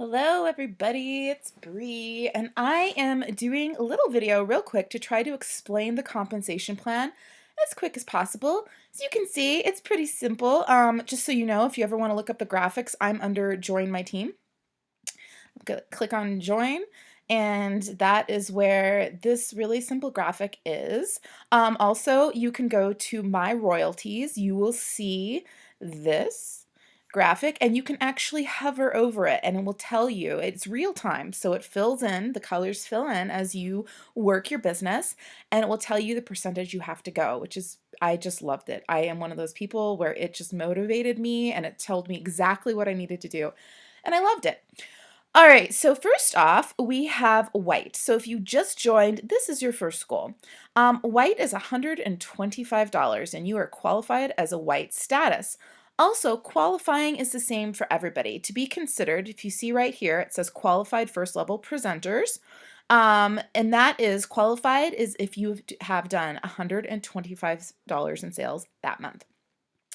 Hello everybody, it's Bree, and I am doing a little video real quick to try to explain the compensation plan as quick as possible. As you can see, it's pretty simple. Just so you know, if you ever want to look up the graphics, I'm under Join My Team. Click on Join, and that is where this really simple graphic is. Also, you can go to My Royalties. You will see this graphic and you can actually hover over it and it will tell you it's real time, so it fills in, the colors fill in as you work your business, and it will tell you the percentage you have to go, which is, I just loved it. I am one of those people where it just motivated me and it told me exactly what I needed to do, and I loved it. All right, so first off, we have white. So if you just joined, this is your first goal. White is $125 and you are qualified as a white status. Also, qualifying is the same for everybody. To be considered, if you see right here, it says qualified first level presenters. And that is qualified is if you have done $125 in sales that month.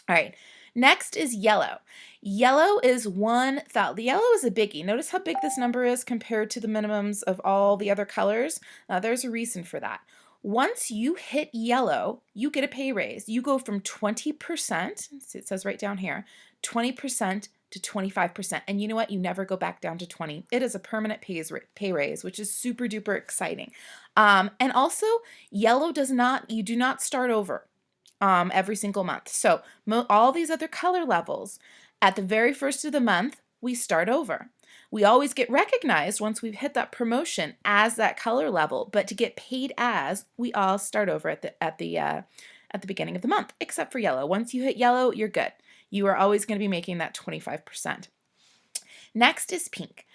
All right, next is yellow. Yellow is 1,000. The yellow is a biggie. Notice how big this number is compared to the minimums of all the other colors. There's a reason for that. Once you hit yellow, you get a pay raise. You go from 20%, it says right down here, 20% to 25%. And you know what? You never go back down to 20. It is a permanent pay raise, which is super duper exciting. And also, yellow you do not start over every single month. So all these other color levels, at the very first of the month, we start over. We always get recognized once we've hit that promotion as that color level, but to get paid as, we all start over at the beginning of the month, except for yellow. Once you hit yellow, you're good. You are always going to be making that 25%. Next is pink.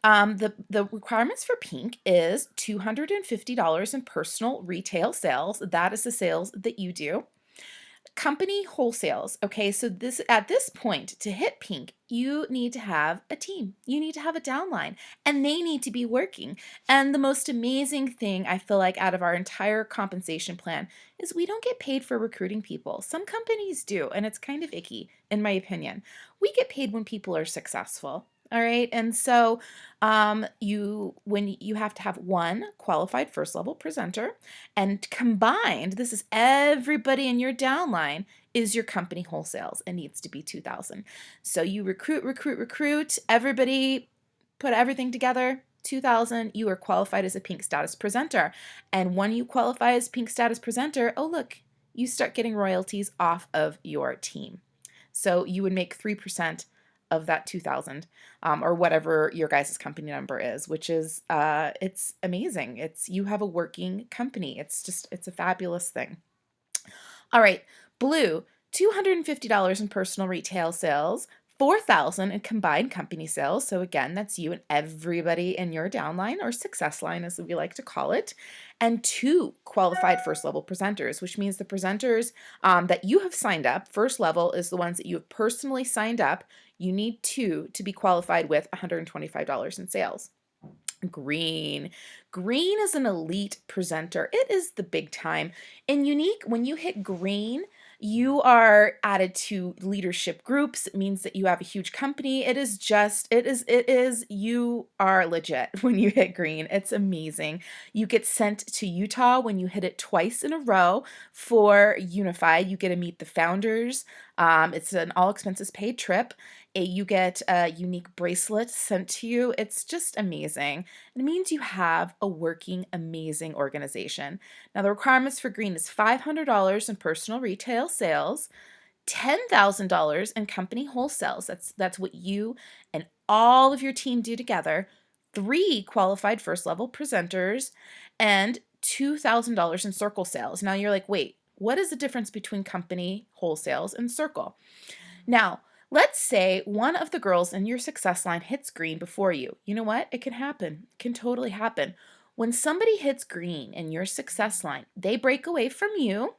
The requirements for pink is $250 in personal retail sales. That is the sales that you do. Company wholesales. Okay, so at this point, to hit pink, you need to have a team. You need to have a downline, and they need to be working. And the most amazing thing I feel like out of our entire compensation plan is we don't get paid for recruiting people. Some companies do, and it's kind of icky, in my opinion. We get paid when people are successful. All right, and so when you have to have one qualified first level presenter, and combined, this is everybody in your downline is your company wholesales. It needs to be 2,000. So you recruit, everybody put everything together, 2,000, you are qualified as a pink status presenter. And when you qualify as pink status presenter, oh look, you start getting royalties off of your team. So you would make 3% of that 2,000, or whatever your guys' company number is, which is, it's amazing. You have a working company. It's a fabulous thing. All right, blue, $250 in personal retail sales, 4,000 in combined company sales. So again, that's you and everybody in your downline, or success line as we like to call it, and 2 qualified first level presenters, which means the presenters that you have signed up. First level is the ones that you have personally signed up. You need 2 to be qualified with $125 in sales. Green. Green is an elite presenter. It is the big time. In Younique, when you hit green, you are added to leadership groups. It means that you have a huge company. You are legit when you hit green. It's amazing. You get sent to Utah when you hit it twice in a row for Unified. You get to meet the founders. It's an all expenses paid trip. You get a unique bracelet sent to you. It's just amazing. It means you have a working, amazing organization. Now, the requirements for green is $500 in personal retail sales, $10,000 in company wholesales. That's what you and all of your team do together. 3 qualified first level presenters, and $2,000 in circle sales. Now you're like, wait, what is the difference between company wholesales and circle? Now, let's say one of the girls in your success line hits green before you. You know what? It can happen. It can totally happen. When somebody hits green in your success line, they break away from you,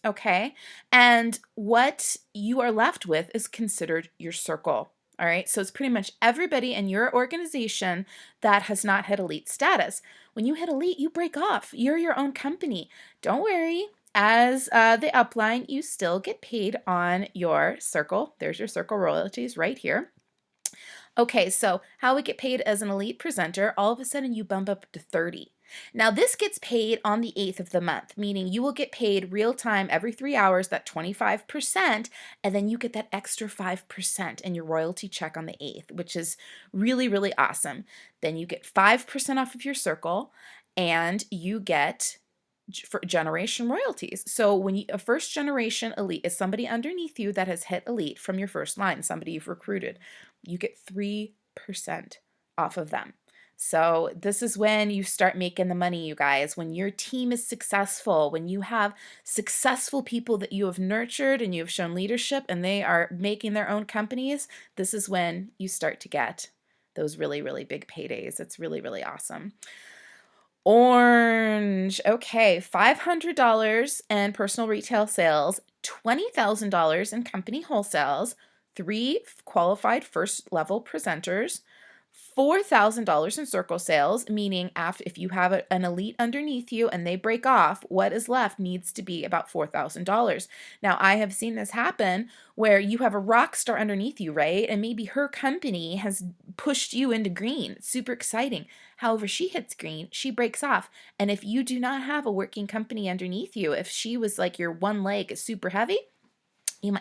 okay? And what you are left with is considered your circle. All right, so it's pretty much everybody in your organization that has not hit elite status. When you hit elite, you break off. You're your own company. Don't worry. As the upline, you still get paid on your circle. There's your circle royalties right here. Okay, so how we get paid as an elite presenter, all of a sudden you bump up to 30. Now, this gets paid on the 8th of the month, meaning you will get paid real time every 3 hours, that 25%, and then you get that extra 5% in your royalty check on the 8th, which is really, really awesome. Then you get 5% off of your circle, and you get for generation royalties. So when a first generation elite is somebody underneath you that has hit elite from your first line, somebody you've recruited, you get 3% off of them. So this is when you start making the money, you guys. When your team is successful, when you have successful people that you have nurtured and you have shown leadership and they are making their own companies, this is when you start to get those really, really big paydays. It's really, really awesome. Orange. Okay, $500 in personal retail sales, $20,000 in company wholesales, three qualified first level presenters, $4,000 in circle sales, meaning if you have an elite underneath you and they break off, what is left needs to be about $4,000. Now, I have seen this happen where you have a rock star underneath you, right? And maybe her company has pushed you into green. It's super exciting. However, she hits green, she breaks off. And if you do not have a working company underneath you, if she was like your one leg is super heavy,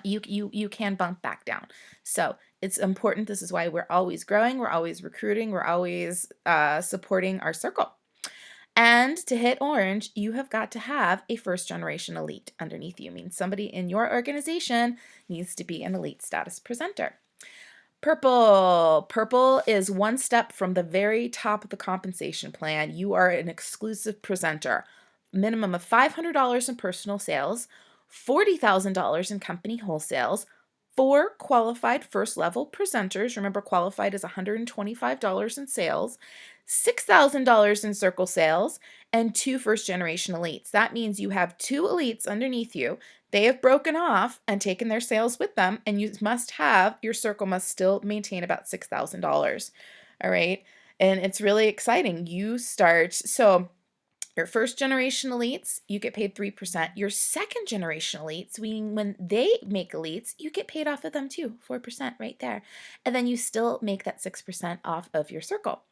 you can bump back down. So it's important. This is why we're always growing, we're always recruiting, we're always supporting our circle. And to hit orange, you have got to have a first generation elite underneath you. Means somebody in your organization needs to be an elite status presenter. Purple. Purple is one step from the very top of the compensation plan. You are an exclusive presenter. Minimum of $500 in personal sales, $40,000 in company wholesales, 4 qualified first level presenters. Remember, qualified is $125 in sales, $6,000 in circle sales, and 2 first generation elites. That means you have 2 elites underneath you. They have broken off and taken their sales with them, and your circle must still maintain about $6,000. All right. And it's really exciting. So your first generation elites, you get paid 3%. Your second generation elites, when they make elites, you get paid off of them too, 4% right there. And then you still make that 6% off of your circle.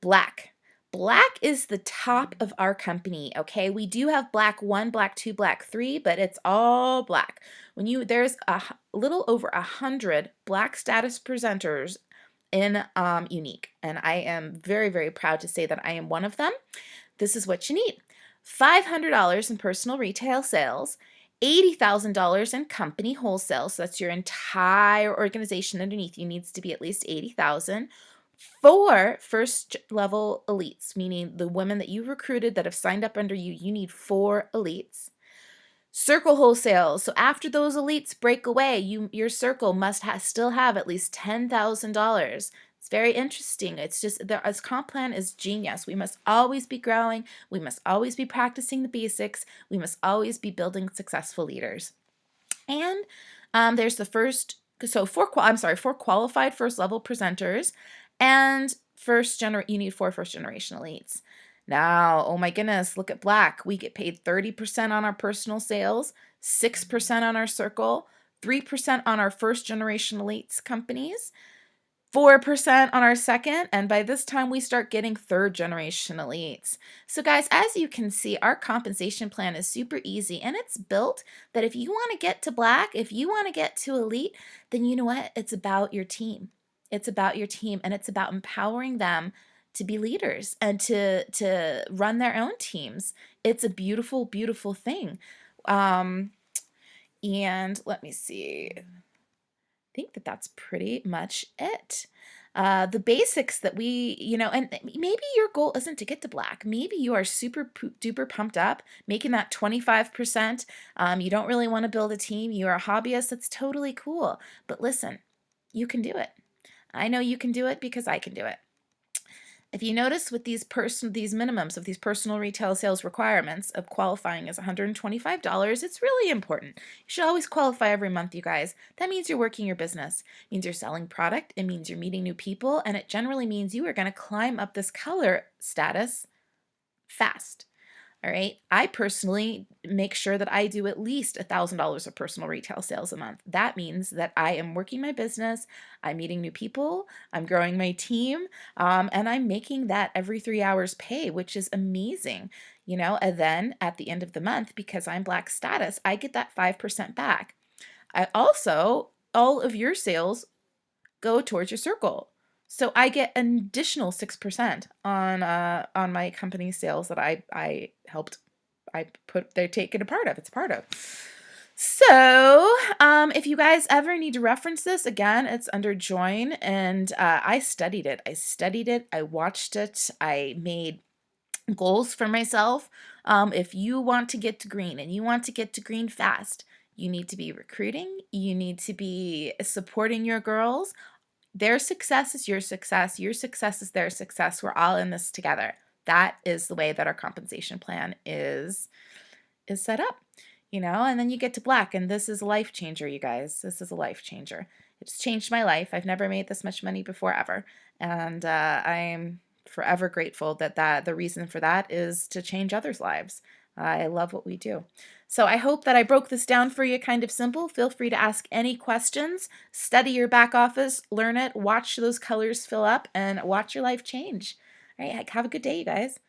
Black. Black is the top of our company, okay? We do have black 1, black 2, black 3, but it's all black. There's a little over 100 black status presenters in Younique, and I am very, very proud to say that I am one of them. This is what you need. $500 in personal retail sales, $80,000 in company wholesale, so that's your entire organization underneath you needs to be at least $80,000. 4 first level elites, meaning the women that you recruited that have signed up under you, you need 4 elites. Circle wholesale. So after those elites break away, your circle must still have at least $10,000. It's very interesting. It's just this comp plan is genius. We must always be growing. We must always be practicing the basics. We must always be building successful leaders. And there's the four qualified first level presenters, and you need 4 first generation elites. Now, oh my goodness, look at black. We get paid 30% on our personal sales, 6% on our circle, 3% on our first generation elites companies, 4% on our second, and by this time we start getting third generation elites. So guys, as you can see, our compensation plan is super easy, and it's built that if you want to get to black, if you want to get to elite, then you know what? It's about your team. It's about your team, and it's about empowering them to be leaders and to run their own teams. It's a beautiful, beautiful thing. And let me see. Think that that's pretty much it. The basics that and maybe your goal isn't to get to black. Maybe you are super duper pumped up, making that 25%. You don't really want to build a team. You are a hobbyist. That's totally cool. But listen, you can do it. I know you can do it because I can do it. If you notice with these minimums of these personal retail sales requirements of qualifying as $125, it's really important. You should always qualify every month, you guys. That means you're working your business. It means you're selling product. It means you're meeting new people. And it generally means you are going to climb up this color status fast. All right. I personally make sure that I do at least $1,000 of personal retail sales a month. That means that I am working my business, I'm meeting new people, I'm growing my team, and I'm making that every 3 hours pay, which is amazing. And then at the end of the month, because I'm Black status, I get that 5% back. I also, all of your sales go towards your circle. So I get an additional 6% on my company sales that I helped I put they're taken a part of. It's a part of. So, if you guys ever need to reference this, again, it's under join, and I studied it. I studied it. I watched it. I made goals for myself. If you want to get to green and you want to get to green fast, you need to be recruiting. You need to be supporting your girls. Their success is your success. Your success is their success. We're all in this together. That is the way that our compensation plan is set up, and then you get to black, and this is a life changer, you guys. This is a life changer. It's changed my life. I've never made this much money before ever, and I'm forever grateful that the reason for that is to change others' lives. I love what we do. So I hope that I broke this down for you kind of simple. Feel free to ask any questions. Study your back office, learn it, watch those colors fill up, and watch your life change. All right, have a good day, you guys.